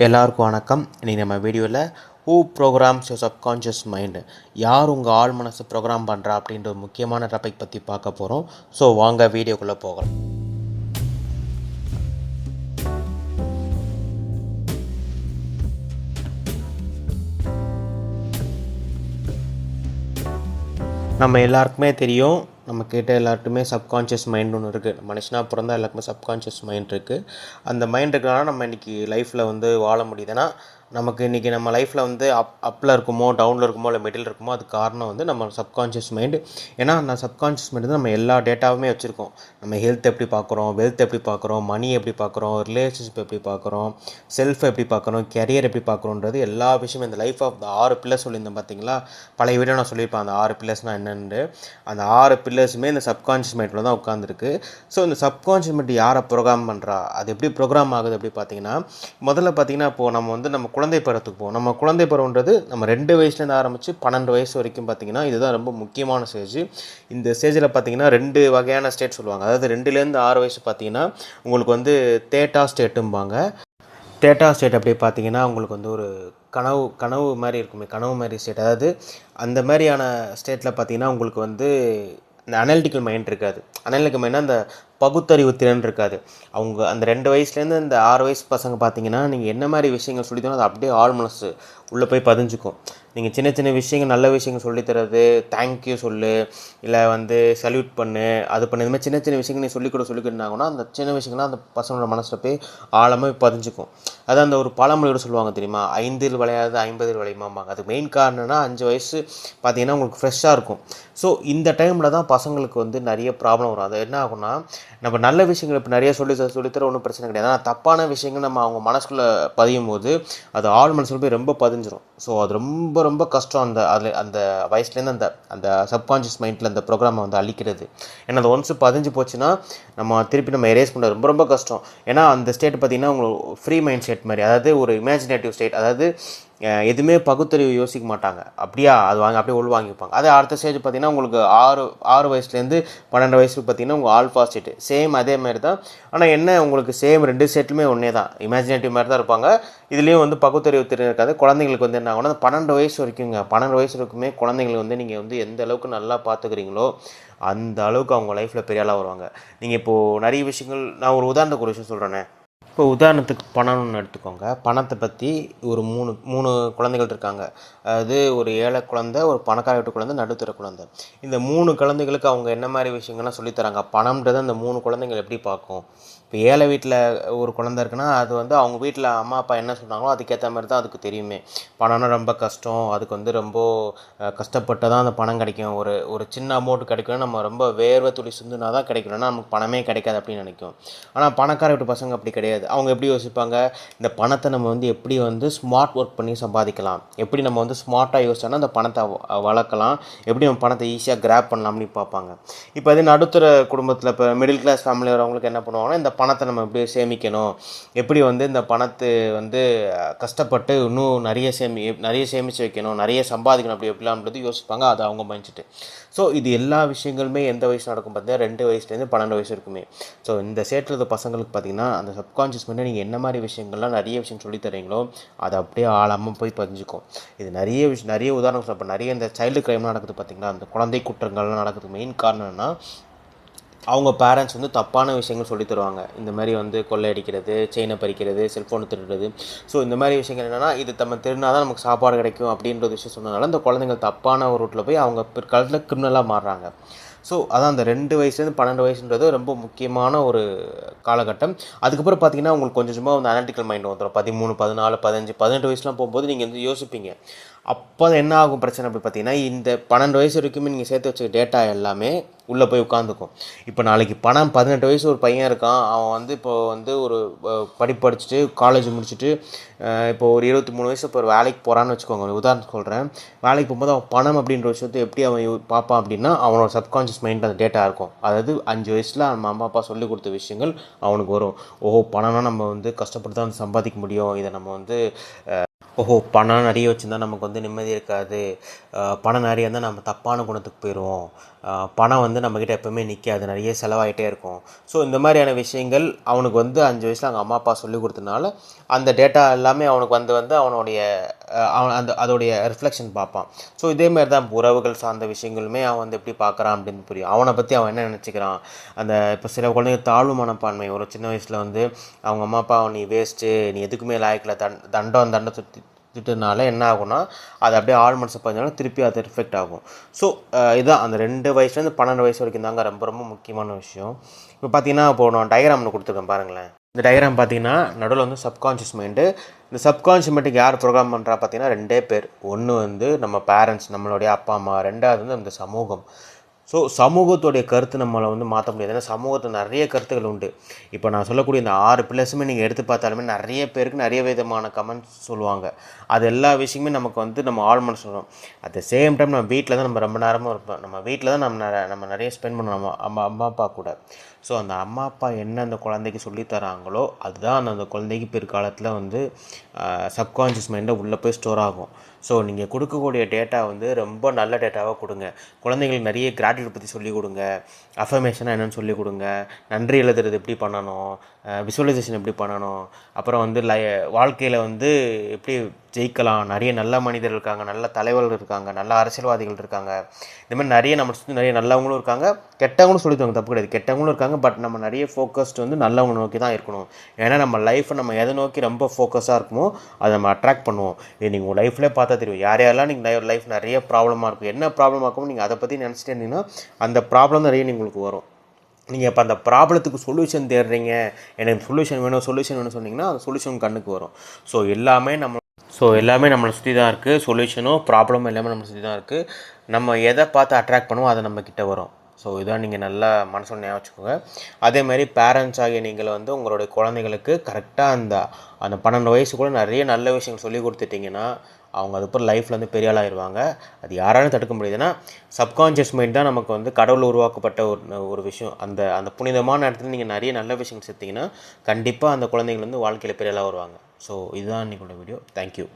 எல்லாருக்கும் வணக்கம். இன்றைக்கி நம்ம வீடியோவில் who programs your subconscious mind, யார் உங்கள் ஆள் மனசு ப்ரோக்ராம் பண்ணுறா அப்படின்ற ஒரு முக்கியமான டாபிக் பற்றி பார்க்க போகிறோம். ஸோ வாங்க வீடியோக்குள்ளே போகலாம். நம்ம எல்லாருக்குமே தெரியும், நம்ம கேட்ட எல்லாருக்குமே சப்கான்ஷியஸ் மைண்ட் ஒன்று இருக்குது. மனுஷனாக பிறந்தால் எல்லாருக்குமே சப்கான்ஷியஸ் மைண்ட் இருக்குது. அந்த மைண்ட் இருக்கிறனால நம்ம இன்றைக்கி லைஃப்பில் வாழ முடியுதுன்னா, நமக்கு இன்றைக்கி நம்ம லைஃப்பில் அப்பில் இருக்குமோ டவுனில் இருக்குமோ இல்லை மிடில் இருக்குமோ அது காரணம் நம்ம சப்கான்ஷியஸ் மைண்டு. ஏன்னா அந்த சப்கான்ஷியஸ் மைண்டு நம்ம எல்லா டேட்டாவுமே வச்சுருக்கோம். நம்ம ஹெல்த் எப்படி பார்க்குறோம், வெல்த் எப்படி பார்க்குறோம், மணி எப்படி பார்க்குறோம், ரிலேஷன்ஷிப் எப்படி பார்க்குறோம், செல்ஃப் எப்படி பார்க்குறோம், கெரியர் எப்படி பார்க்குறோன்றது எல்லா விஷயமும் இந்த லைஃப் ஆஃப் த 6 பில்லர்ஸ் சொல்லியிருந்தேன் பார்த்தீங்களா. பழைய வீடியோ நான் சொல்லியிருப்பேன் அந்த 6 பில்லர்ஸ்னால் என்னென்னு. அந்த 6 பில்லர்ஸுமே இந்த சப்கான்ஷியஸ் மைண்டில் தான் உட்காந்துருக்கு. ஸோ இந்த சப்கான்ஷியஸ் மைண்ட் யாரை ப்ரோக்ராம் பண்ணுறா, அது எப்படி ப்ரோக்ராம் ஆகுது அப்படி பார்த்தீங்கன்னா, முதல்ல பார்த்தீங்கன்னா இப்போது நம்ம குழந்தை பருவத்துக்கு போவோம். நம்ம குழந்தை பருவன்றது நம்ம 2 வயசுலேருந்து ஆரம்பித்து 12 வயசு வரைக்கும் பார்த்திங்கன்னா இதுதான் ரொம்ப முக்கியமான ஸ்டேஜ். இந்த ஸ்டேஜில் பார்த்திங்கன்னா 2 வகையான ஸ்டேட் சொல்லுவாங்க. அதாவது 2லேருந்து 6 வயசு பார்த்திங்கன்னா உங்களுக்கு தேட்டா ஸ்டேட்டும்பாங்க. தேட்டா ஸ்டேட் அப்படி பார்த்திங்கன்னா உங்களுக்கு ஒரு கனவு மாதிரி இருக்குமே, கனவு மாதிரி ஸ்டேட். அதாவது அந்த மாதிரியான ஸ்டேட்டில் பார்த்திங்கன்னா உங்களுக்கு இந்த அனலிட்டிக்கல் மைண்ட் இருக்காது. அனலிட்டிக்கல் மைண்ட்னா அந்த பகுத்தறிவு திறன் இருக்காது. அவங்க அந்த 2 வயசுலேருந்து அந்த 6 வயசு பசங்க பார்த்தீங்கன்னா, நீங்கள் என்ன மாதிரி விஷயங்கள் சொல்லித்தரோ அது அப்படியே ஆள் மனசு உள்ளே போய் பதிஞ்சுக்கும். நீங்கள் சின்ன சின்ன விஷயங்கள், நல்ல விஷயங்கள் சொல்லித்தரது, தேங்க்யூ சொல்லு, இல்லை சல்யூட் பண்ணு, அது பண்ணு, இது மாதிரி சின்ன சின்ன விஷயங்கள் நீ சொல்லிக்கிட்டாங்கன்னா அந்த சின்ன விஷயங்கள்லாம் அந்த பசங்களோட மனசில் போய் ஆழமாக பதிஞ்சுக்கும். அதான் அந்த ஒரு பழமொழியோட சொல்லுவாங்க தெரியுமா, 5 விளையாது 50 விளையுமாம்பாங்க. அதுக்கு மெயின் காரணம்னா 5 வயசு பார்த்தீங்கன்னா உங்களுக்கு ஃப்ரெஷ்ஷாக இருக்கும். ஸோ இந்த டைமில் தான் பசங்களுக்கு நிறைய ப்ராப்ளம் வரும். அது என்ன ஆகும்னா, நம்ம நல்ல விஷயங்கள் இப்போ நிறைய சொல்லித்தர ஒன்றும் பிரச்சனை கிடையாது. ஆனால் தப்பான விஷயங்கள் நம்ம அவங்க மனசுக்குள்ளே பதியும் போது அது ஆள் மனசில் போய் ரொம்ப பதிஞ்சிடும். ஸோ அது ரொம்ப ரொம்ப கஷ்டம் அந்த வயசுலேருந்து அந்த சப்கான்ஷியஸ் மைண்டில் அந்த ப்ரோக்ராமை அழிக்கிறது. ஏன்னா அது ஒன்ஸ் பதிஞ்சு போச்சுன்னா நம்ம திருப்பி நம்ம எரேஸ் பண்ணுறது ரொம்ப ரொம்ப கஷ்டம். ஏன்னா அந்த ஸ்டேட் பார்த்திங்கன்னா உங்களுக்கு ஃப்ரீ மைண்ட் ஸ்டேட் மாதிரி, அதாவது ஒரு இமேஜினேட்டிவ் ஸ்டேட். அதாவது எதுவுமே பகுத்தறிவு யோசிக்க மாட்டாங்க, அப்படியே அப்படியே உள்வாங்கிப்பாங்க. அதே அடுத்த ஸ்டேஜ் பார்த்திங்கன்னா உங்களுக்கு 6 வயசுலேருந்து 12 வயசுக்கு பார்த்திங்கன்னா உங்கள் ஆல்ஃபா ஸ்டேட்டு சேம் அதே மாதிரி தான். ஆனால் என்ன உங்களுக்கு சேம் 2 ஸ்டேட்லுமே ஒன்றே தான், இமேஜினேட்டிவ் மாதிரி தான் இருப்பாங்க. இதுலேயும் பகுத்தறிவு திறன் இருக்காது. குழந்தைங்களுக்கு என்ன ஆகும்னா 12 வயசு வரைக்குங்க, 12 வயசு வரைக்குமே குழந்தைங்களுக்கு நீங்கள் எந்த அளவுக்கு நல்லா பார்த்துக்கிறீங்களோ அந்த அளவுக்கு அவங்க லைஃப்பில் பெரிய ஆளாக வருவாங்க. நீங்கள் இப்போது நிறைய விஷயங்கள், நான் ஒரு உதாரணத்துக்கு ஒரு விஷயம் சொல்கிறேனே. இப்போ உதாரணத்துக்கு பணம்னு எடுத்துக்கோங்க. பணத்தை பற்றி ஒரு மூணு குழந்தைகள் இருக்காங்க. அதாவது ஒரு ஏழை குழந்தை, ஒரு பணக்கார வீட்டு குழந்தை, நடுத்தர குழந்தை. இந்த 3 குழந்தைகளுக்கு அவங்க என்ன மாதிரி விஷயங்கள்லாம் சொல்லித்தராங்க, பணம்ன்றது அந்த 3 குழந்தைகள் எப்படி பார்க்கும். இப்போ ஏழை வீட்டில் ஒரு குழந்தை இருக்குன்னா அது அவங்க வீட்டில் அம்மா அப்பா என்ன சொன்னாங்களோ அதுக்கேற்ற மாதிரி தான் அதுக்கு தெரியுமே. பணம்னா ரொம்ப கஷ்டம், அதுக்கு ரொம்ப கஷ்டப்பட்டு தான் அந்த பணம் கிடைக்கும். ஒரு சின்ன அமௌண்ட் கிடைக்கணும், நம்ம ரொம்ப வேர்வை துளி சிந்துனா தான் கிடைக்கணும்னா நமக்கு பணமே கிடைக்காது அப்படின்னு நினைக்கும். ஆனால் பணக்கார வீட்டு பசங்க அப்படி கிடையாது. அவங்க எப்படி யோசிப்பாங்க, இந்த பணத்தை நம்ம எப்படி ஸ்மார்ட் ஒர்க் பண்ணி சம்பாதிக்கலாம், எப்படி நம்ம ஸ்மார்ட்டாக யோசிச்சோன்னா அந்த பணத்தை வளர்க்கலாம், எப்படி நம்ம பணத்தை ஈஸியாக கிராப் பண்ணலாம்னு பார்ப்பாங்க. இப்போ அதே நடுத்தர குடும்பத்தில் இப்போ மிடில் கிளாஸ் ஃபேமிலி வரவங்களுக்கு என்ன பண்ணுவாங்கன்னா, இந்த பணத்தை நம்ம எப்படி சேமிக்கணும், எப்படி இந்த பணத்தை கஷ்டப்பட்டு இன்னும் நிறைய சேமித்து வைக்கணும், நிறைய சம்பாதிக்கணும், அப்படி எப்படிலாம்ன்றது யோசிப்பாங்க. அது அவங்க மைண்ட். ஸோ இது எல்லா விஷயங்களுமே எந்த வயசு நடக்கும் பார்த்தீங்கன்னா 2 வயசுலேருந்து 12 வயசு இருக்குமே. ஸோ இந்த ஸ்டேட்டில் இருக்க பசங்களுக்கு பார்த்திங்கன்னா அந்த சப்கான்ஷியஸ் மைண்டில் நீங்கள் என்ன மாதிரி விஷயங்கள்லாம் நிறைய விஷயம் சொல்லித்தரீங்களோ அது அப்படியே ஆழமாக போய் பதிஞ்சுக்கும். இது நிறைய உதாரணம் சொல்ல, நிறைய இந்த சைல்டு கிரைம்லாம் நடக்குது பார்த்திங்களா, அந்த குழந்தை குற்றங்கள்லாம் நடக்குது. மெயின் காரணம் என்னன்னா, அவங்க பேரண்ட்ஸ் தப்பான விஷயங்கள் சொல்லி தருவாங்க. இந்த மாதிரி கொள்ளையடிக்கிறது, செயினை பறிக்கிறது, செல்ஃபோனை திருடுறது. ஸோ இந்த மாதிரி விஷயங்கள் என்னென்னா, இது நம்ம திருடினா தான் நமக்கு சாப்பாடு கிடைக்கும் அப்படின்ற ஒரு விஷயம் சொன்னதுனால இந்த குழந்தைங்கள் தப்பான ஒரு ரூட்டில் போய் அவங்க பிற்காலத்தில் கிரிமினலாக மாறுறாங்க. ஸோ அதான் அந்த 2 வயசுலேருந்து 12 வயசுன்றது ரொம்ப முக்கியமான ஒரு காலகட்டம். அதுக்கப்புறம் பார்த்திங்கன்னா உங்களுக்கு கொஞ்சமாக அனலிட்டிக்கல் மைண்ட் வந்துடும். 13, 14, 15, 18 வயசுலாம் போகும்போது நீங்கள் யோசிப்பீங்க. அப்போ என்ன ஆகும் பிரச்சனை அப்படி பார்த்தீங்கன்னா, இந்த 12 வயசு வரைக்குமே நீங்கள் சேர்த்து வச்ச டேட்டா எல்லாமே உள்ளே போய் உட்காந்துக்கும். இப்போ நாளைக்கு 18 வயசு ஒரு பையன் இருக்கான், அவன் இப்போ ஒரு படிப்பு படிச்சுட்டு காலேஜ் முடிச்சுட்டு இப்போ ஒரு 23 வயசு இப்போ ஒரு வேலைக்கு போகிறான்னு வச்சுக்கோங்க. உதாரணத்துக்கு சொல்கிறேன். வேலைக்கு போகும்போது அவன் பணம் அப்படின்ற விஷயத்தை எப்படி அவன் பார்ப்பான் அப்படின்னா, அவனோட சப்கான்ஷியஸ் மைண்ட் அந்த டேட்டா இருக்கும். அதாவது 5 வயசில் நம்ம அம்மா அப்பா சொல்லிக் கொடுத்த விஷயங்கள் அவனுக்கு வரும். ஓஹோ, பணம்னா நம்ம கஷ்டப்பட்டு தான் சம்பாதிக்க முடியும், இதை நம்ம பணம் நிறைய வச்சுருந்தா நமக்கு நிம்மதி இருக்காது, பணம் நிறைய இருந்தால் நம்ம தப்பான குணத்துக்கு போயிடுவோம், பணம் வந்து நம்மக்கிட்ட எப்போவுமே நிற்காது, நிறைய செலவாகிட்டே இருக்கும். ஸோ இந்த மாதிரியான விஷயங்கள் அவனுக்கு வந்து 5 வயசில் அவங்க அம்மா அப்பா சொல்லி கொடுத்தனால அந்த டேட்டா எல்லாமே அவனுக்கு வந்து அவனுடைய அவன் அதோடைய ரிஃப்ளெக்ஷன் பார்ப்பான். ஸோ இதேமாரி தான் உறவுகள் சார்ந்த விஷயங்களுமே அவன் வந்து எப்படி பார்க்குறான் அப்படின்னு புரியும். அவனை பற்றி அவன் என்ன நினச்சிக்கிறான். இப்போ சில குழந்தைங்க தாழ்வு மனப்பான்மை, ஒரு சின்ன வயசில் வந்து அவங்க அம்மா அப்பா நீ வேஸ்ட்டு, நீ எதுக்குமே லாய்க்கில் தண்டை திட்டுனால என்ன ஆகும்னா அது அப்படியே ஆழ் மனசு பதினாலும் திருப்பி அது ரிஃப்ளெக்ட் ஆகும். ஸோ இதுதான் அந்த 2 வயசுலேருந்து 12 வயசு வரைக்கும் தாங்க ரொம்ப ரொம்ப முக்கியமான விஷயம். இப்போ பார்த்தீங்கன்னா நான் டயக்ராம் ஒன்று கொடுத்துருக்கேன் பாருங்களேன். இந்த டயக்ராம் பார்த்தீங்கன்னா நடுவில் வந்து சப்கான்ஷியஸ் மைண்டு. இந்த சப்கான்ஷியஸ் மைண்டுக்கு யார் ப்ரோக்ராம் பண்ணுறா பார்த்தீங்கன்னா 2 பேர். ஒன்று வந்து நம்ம பேரண்ட்ஸ், நம்மளுடைய அப்பா அம்மா. 2வது வந்து இந்த சமூகம். ஸோ சமூகத்துடைய கருத்து நம்மளை வந்து மாற்ற முடியாது. ஏன்னா சமூகத்தில் நிறைய கருத்துக்கள் உண்டு. இப்போ நான் சொல்லக்கூடிய இந்த 6 பில்லர்ஸுமே நீங்கள் எடுத்து பார்த்தாலுமே நிறைய பேருக்கு நிறைய விதமான கமெண்ட்ஸ் சொல்லுவாங்க. அது எல்லா விஷயமே நமக்கு வந்து நம்ம ஆழ் மனசு சொல்லணும். அட் த சேம் டைம் நம்ம வீட்டில் தான் நம்ம ரொம்ப நேரமும் இருப்போம். நம்ம வீட்டில் தான் நம்ம நிறைய ஸ்பெண்ட் பண்ணணும் நம்ம அம்மா அப்பா கூட. ஸோ அந்த அம்மா அப்பா என்ன அந்த குழந்தைக்கு சொல்லித்தராங்களோ அதுதான் அந்த குழந்தைக்கு பிற்காலத்தில் வந்து சப்கான்ஷியஸ் மைண்டில் உள்ளே போய் ஸ்டோர் ஆகும். ஸோ நீங்கள் கொடுக்கக்கூடிய டேட்டா வந்து ரொம்ப நல்ல டேட்டாவாக கொடுங்க. குழந்தைங்களுக்கு நிறைய கிராட்டிடியூட் பற்றி சொல்லிக் கொடுங்க. அஃபர்மேஷனாக என்னென்னு சொல்லிக் கொடுங்க. நன்றி எழுதுறது எப்படி பண்ணணும், விசுவலைசேஷன் எப்படி பண்ணணும், அப்புறம் வந்து வாழ்க்கையில் வந்து எப்படி ஜெயிக்கலாம். நிறைய நல்ல மனிதர்கள் இருக்காங்க, நல்ல தலைவர்கள் இருக்காங்க, நல்ல அரசியல்வாதிகள் இருக்காங்க. இந்த மாதிரி நிறைய நம்ம சுற்றி நிறைய நல்லவங்களும் இருக்காங்க, கெட்டவங்களும் சொல்லித்தவங்க, தப்பு கிடையாது. கெட்டவங்களும் இருக்காங்க. பட் நம்ம நிறைய ஃபோக்கஸ்ட் வந்து நல்லவங்க நோக்கி தான் இருக்கணும். ஏன்னா நம்ம லைஃப்பை நம்ம எதை நோக்கி ரொம்ப ஃபோக்கஸாக இருக்குமோ அதை நம்ம அட்ராக்ட் பண்ணுவோம். இது நீங்கள் உங்கள் லைஃப்லேயே பார்த்தா தெரியும். யாரெல்லாம் நீங்கள் லைஃப் நிறைய ப்ராப்ளமாக இருக்கும், என்ன ப்ராப்ளமாக இருக்கும் நீங்கள் அதை பற்றி நினச்சிட்டே இருந்தீங்கன்னா அந்த ப்ராப்ளம் நிறைய உங்களுக்கு வரும். நீங்கள் இப்போ அந்த ப்ராப்ளத்துக்கு சொல்யூஷன் தேடுறீங்க, எனக்கு சொல்யூஷன் வேணும் சொன்னீங்கன்னா அந்த சொல்யூஷன் கண்ணுக்கு வரும். ஸோ எல்லாமே நம்மளை சுற்றி தான் இருக்குது. சொல்யூஷனும் ப்ராப்ளமும் எல்லாமே நம்மளை சுற்றி தான் இருக்குது. நம்ம எதை பார்த்து அட்ராக்ட் பண்ணுவோம் அதை நம்மக்கிட்ட வரும். ஸோ இதான் நீங்கள் நல்லா மனசில் ஞாபகம் வச்சுக்கோங்க. அதேமாதிரி பேரண்ட்ஸ் ஆகிய நீங்கள் வந்து உங்களுடைய குழந்தைங்களுக்கு கரெக்டாக அந்த 12 வயசுக்குள்ளே நிறைய நல்ல விஷயங்கள் சொல்லி கொடுத்துட்டிங்கன்னா அவங்க அதுக்கப்புறம் லைஃப்பில் வந்து பெரிய ஆளாகிடுவாங்க. அது யாராலும் தடுக்க முடியுதுன்னா சப்கான்ஷியஸ் மைண்ட் தான் நமக்கு வந்து கடவுள் உருவாக்கப்பட்ட ஒரு விஷயம். அந்த புனிதமான இடத்துல நீங்கள் நிறைய நல்ல விஷயங்கள் சேர்த்திங்கன்னா கண்டிப்பாக அந்த குழந்தைகள் வந்து வாழ்க்கையில் பெரிய ஆளாக வருவாங்க. ஸோ இதுதான் இன்றைக்கோட வீடியோ. தேங்க்யூ.